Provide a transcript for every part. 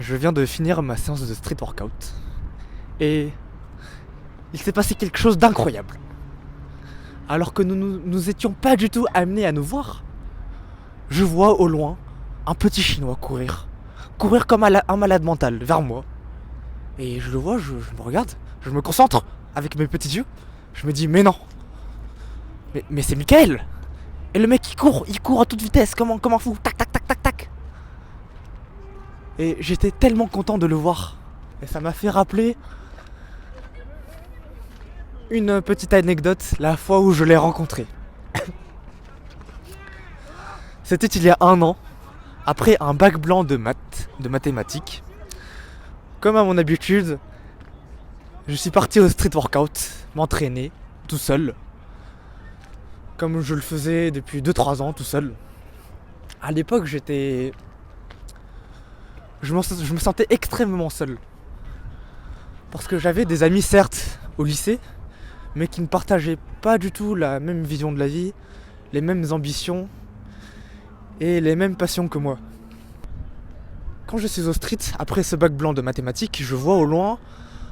Je viens de finir ma séance de street workout et il s'est passé quelque chose d'incroyable. Alors que nous étions pas du tout amenés à nous voir, je vois au loin un petit chinois courir comme un malade mental vers moi. Et je le vois, je me regarde, je me concentre avec mes petits yeux. Je me dis mais non, mais c'est Michael. Et le mec il court à toute vitesse, comme un fou, tac tac tac tac tac. Et j'étais tellement content de le voir. Et ça m'a fait rappeler une petite anecdote, la fois où je l'ai rencontré. C'était il y a 1 an, après un bac blanc de mathématiques. Comme à mon habitude, je suis parti au street workout, m'entraîner, tout seul. Comme je le faisais depuis 2-3 ans, tout seul. À l'époque, je me sentais extrêmement seul. Parce que j'avais des amis, certes, au lycée, mais qui ne partageaient pas du tout la même vision de la vie, les mêmes ambitions et les mêmes passions que moi. Quand je suis au street, après ce bac blanc de mathématiques, je vois au loin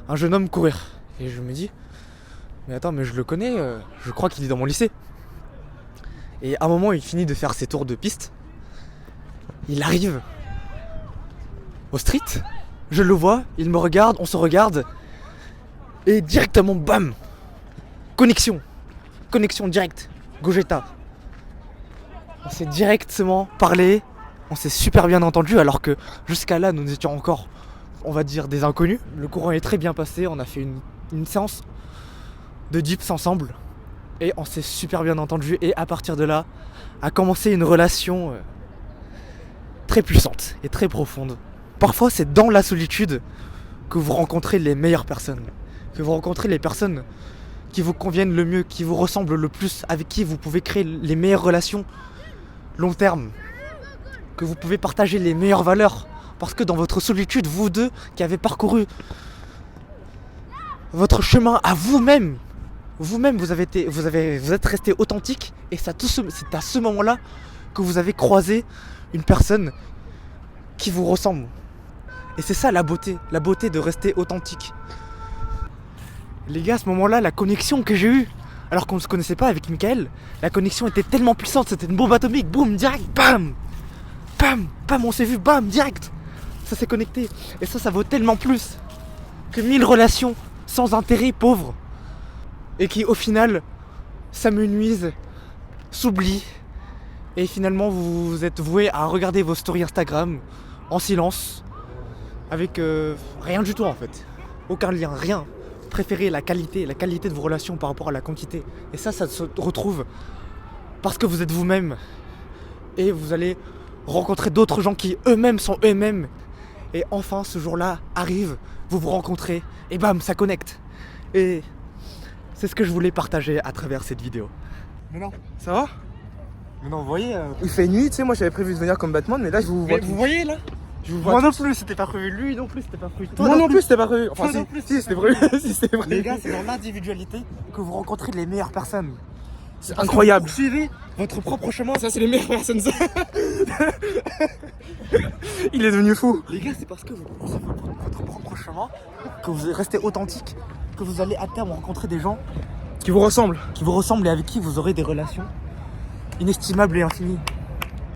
un jeune homme courir. Et je me dis, mais attends, mais je le connais, je crois qu'il est dans mon lycée. Et à un moment, il finit de faire ses tours de piste. Il arrive au street, je le vois, il me regarde, on se regarde. Et directement, bam! Connexion directe, Gogeta. On s'est directement parlé, on s'est super bien entendu alors que jusqu'à là nous étions encore, on va dire, des inconnus. Le courant est très bien passé, on a fait une séance de dips ensemble et on s'est super bien entendu et à partir de là a commencé une relation très puissante et très profonde. Parfois c'est dans la solitude que vous rencontrez les meilleures personnes, que vous rencontrez les personnes qui vous conviennent le mieux, qui vous ressemblent le plus, avec qui vous pouvez créer les meilleures relations long terme, que vous pouvez partager les meilleures valeurs. Parce que dans votre solitude, vous deux qui avez parcouru votre chemin à vous-même, vous êtes resté authentique et c'est à ce moment-là que vous avez croisé une personne qui vous ressemble. Et c'est ça la beauté de rester authentique. Les gars, à ce moment-là, la connexion que j'ai eue, alors qu'on ne se connaissait pas avec Michael, la connexion était tellement puissante, c'était une bombe atomique, boum, direct, bam, bam, bam, on s'est vu, bam, direct, ça s'est connecté. Et ça vaut tellement plus que 1000 relations sans intérêt, pauvres, et qui au final s'amenuisent, s'oublient, et finalement vous êtes voués à regarder vos stories Instagram en silence, avec rien du tout en fait, aucun lien, rien. Préférez la qualité de vos relations par rapport à la quantité. Et ça se retrouve parce que vous êtes vous-même. Et vous allez rencontrer d'autres gens qui eux-mêmes sont eux-mêmes. Et enfin, ce jour-là arrive, vous rencontrez, et bam, ça connecte. Et c'est ce que je voulais partager à travers cette vidéo. Mais non, Ça va? mais non, vous voyez, il fait nuit, tu sais, moi j'avais prévu de venir comme Batman, mais là je vous vois. Vous voyez là? Je vous vois. Moi non plus, c'était pas prévu. Lui non plus, c'était pas prévu. Moi non plus, c'était pas prévu. Enfin, Toi non plus, si c'était prévu. Si c'était prévu. Les gars, c'est dans l'individualité que vous rencontrez les meilleures personnes. C'est incroyable. Vous suivez votre propre chemin. Ça, c'est les meilleures personnes. Ça. Il est devenu fou. Les gars, c'est parce que vous suivez votre propre chemin, que vous restez authentique, que vous allez à terme rencontrer des gens Qui vous ressemble. qui vous ressemblent et avec qui vous aurez des relations inestimables et infinies.